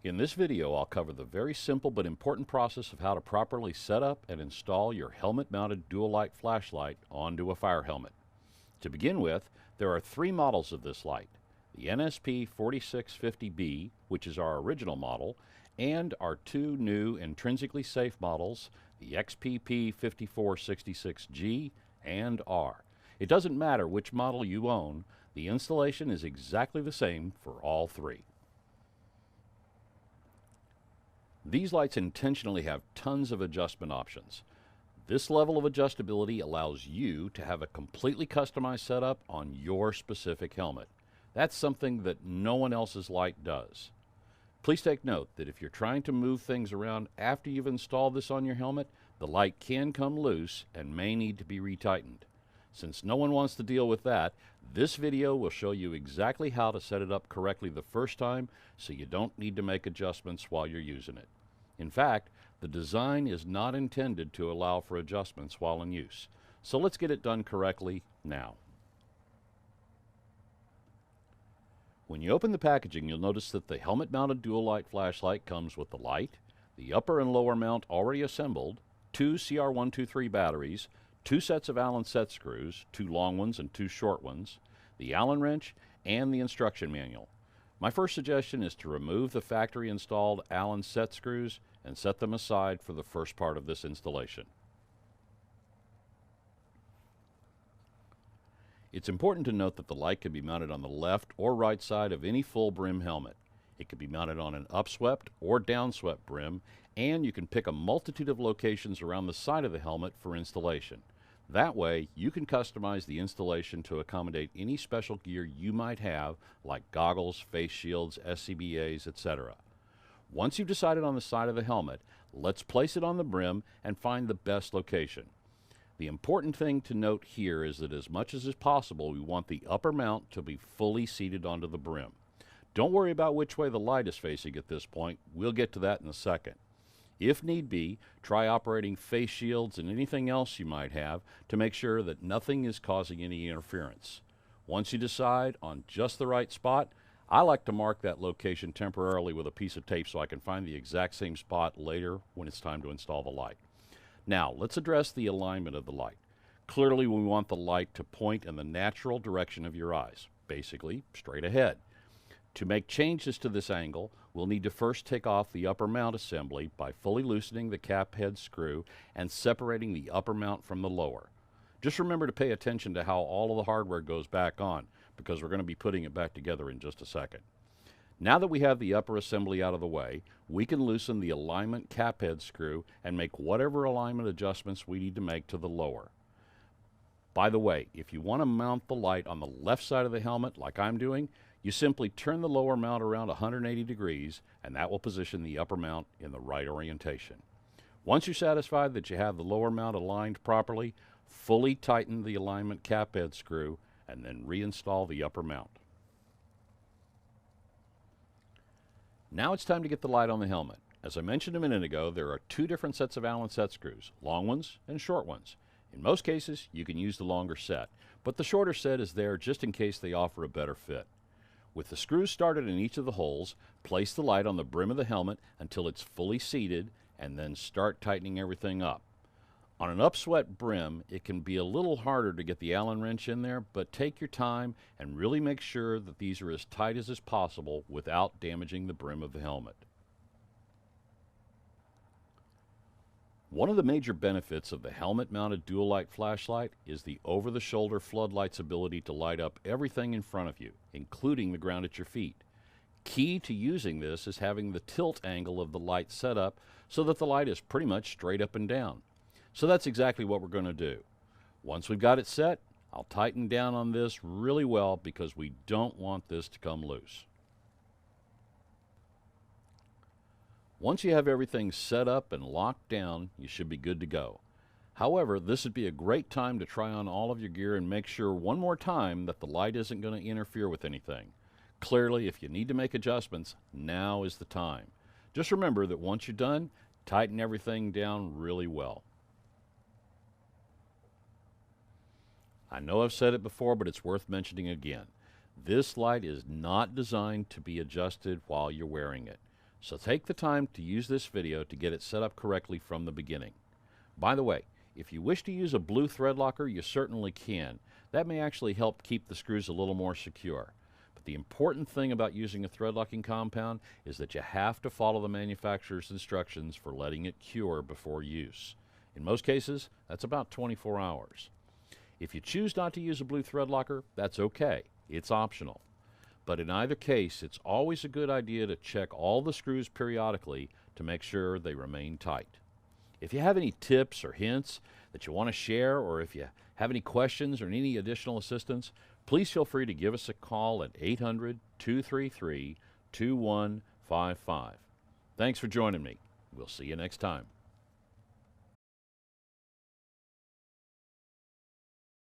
In this video, I'll cover the very simple but important process of how to properly set up and install your helmet-mounted dual light flashlight onto a fire helmet. To begin with, there are three models of this light: the NSP 4650B, which is our original model, and our two new intrinsically safe models, the XPP 5466G and R. It doesn't matter which model you own, the installation is exactly the same for all three. These lights intentionally have tons of adjustment options. This level of adjustability allows you to have a completely customized setup on your specific helmet. That's something that no one else's light does. Please take note that if you're trying to move things around after you've installed this on your helmet, the light can come loose and may need to be retightened. Since no one wants to deal with that, this video will show you exactly how to set it up correctly the first time so you don't need to make adjustments while you're using it. In fact, the design is not intended to allow for adjustments while in use. So let's get it done correctly now. When you open the packaging, you'll notice that the helmet-mounted dual light flashlight comes with the light, the upper and lower mount already assembled, two CR123 batteries, two sets of Allen set screws, two long ones and two short ones, the Allen wrench, and the instruction manual. My first suggestion is to remove the factory-installed Allen set screws and set them aside for the first part of this installation. It's important to note that the light can be mounted on the left or right side of any full brim helmet. It can be mounted on an upswept or downswept brim, and you can pick a multitude of locations around the side of the helmet for installation. That way, you can customize the installation to accommodate any special gear you might have, like goggles, face shields, SCBAs, etc. Once you've decided on the side of the helmet, let's place it on the brim and find the best location. The important thing to note here is that as much as is possible, we want the upper mount to be fully seated onto the brim. Don't worry about which way the light is facing at this point. We'll get to that in a second. If need be, try operating face shields and anything else you might have to make sure that nothing is causing any interference. Once you decide on just the right spot, I like to mark that location temporarily with a piece of tape so I can find the exact same spot later when it's time to install the light. Now, let's address the alignment of the light. Clearly, we want the light to point in the natural direction of your eyes, basically straight ahead. To make changes to this angle, we'll need to first take off the upper mount assembly by fully loosening the cap head screw and separating the upper mount from the lower. Just remember to pay attention to how all of the hardware goes back on, because we're going to be putting it back together in just a second. Now that we have the upper assembly out of the way, we can loosen the alignment cap head screw and make whatever alignment adjustments we need to make to the lower. By the way, if you want to mount the light on the left side of the helmet like I'm doing, you simply turn the lower mount around 180 degrees and that will position the upper mount in the right orientation. Once you're satisfied that you have the lower mount aligned properly, fully tighten the alignment cap head screw and then reinstall the upper mount. Now it's time to get the light on the helmet. As I mentioned a minute ago, there are two different sets of Allen set screws, long ones and short ones. In most cases, you can use the longer set, but the shorter set is there just in case they offer a better fit. With the screws started in each of the holes, place the light on the brim of the helmet until it's fully seated and then start tightening everything up. On an upswept brim, it can be a little harder to get the Allen wrench in there, but take your time and really make sure that these are as tight as is possible without damaging the brim of the helmet. One of the major benefits of the helmet-mounted dual light flashlight is the over-the-shoulder floodlight's ability to light up everything in front of you, including the ground at your feet. Key to using this is having the tilt angle of the light set up so that the light is pretty much straight up and down. So that's exactly what we're going to do. Once we've got it set, I'll tighten down on this really well because we don't want this to come loose. Once you have everything set up and locked down, you should be good to go. However, this would be a great time to try on all of your gear and make sure one more time that the light isn't going to interfere with anything. Clearly, if you need to make adjustments, now is the time. Just remember that once you're done, tighten everything down really well. I know I've said it before, but it's worth mentioning again. This light is not designed to be adjusted while you're wearing it. So take the time to use this video to get it set up correctly from the beginning. By the way, if you wish to use a blue thread locker, you certainly can. That may actually help keep the screws a little more secure. But the important thing about using a thread locking compound is that you have to follow the manufacturer's instructions for letting it cure before use. In most cases, that's about 24 hours. If you choose not to use a blue thread locker, that's okay. It's optional. But in either case, it's always a good idea to check all the screws periodically to make sure they remain tight. If you have any tips or hints that you want to share, or if you have any questions or any additional assistance, please feel free to give us a call at 800-233-2155. Thanks for joining me. We'll see you next time.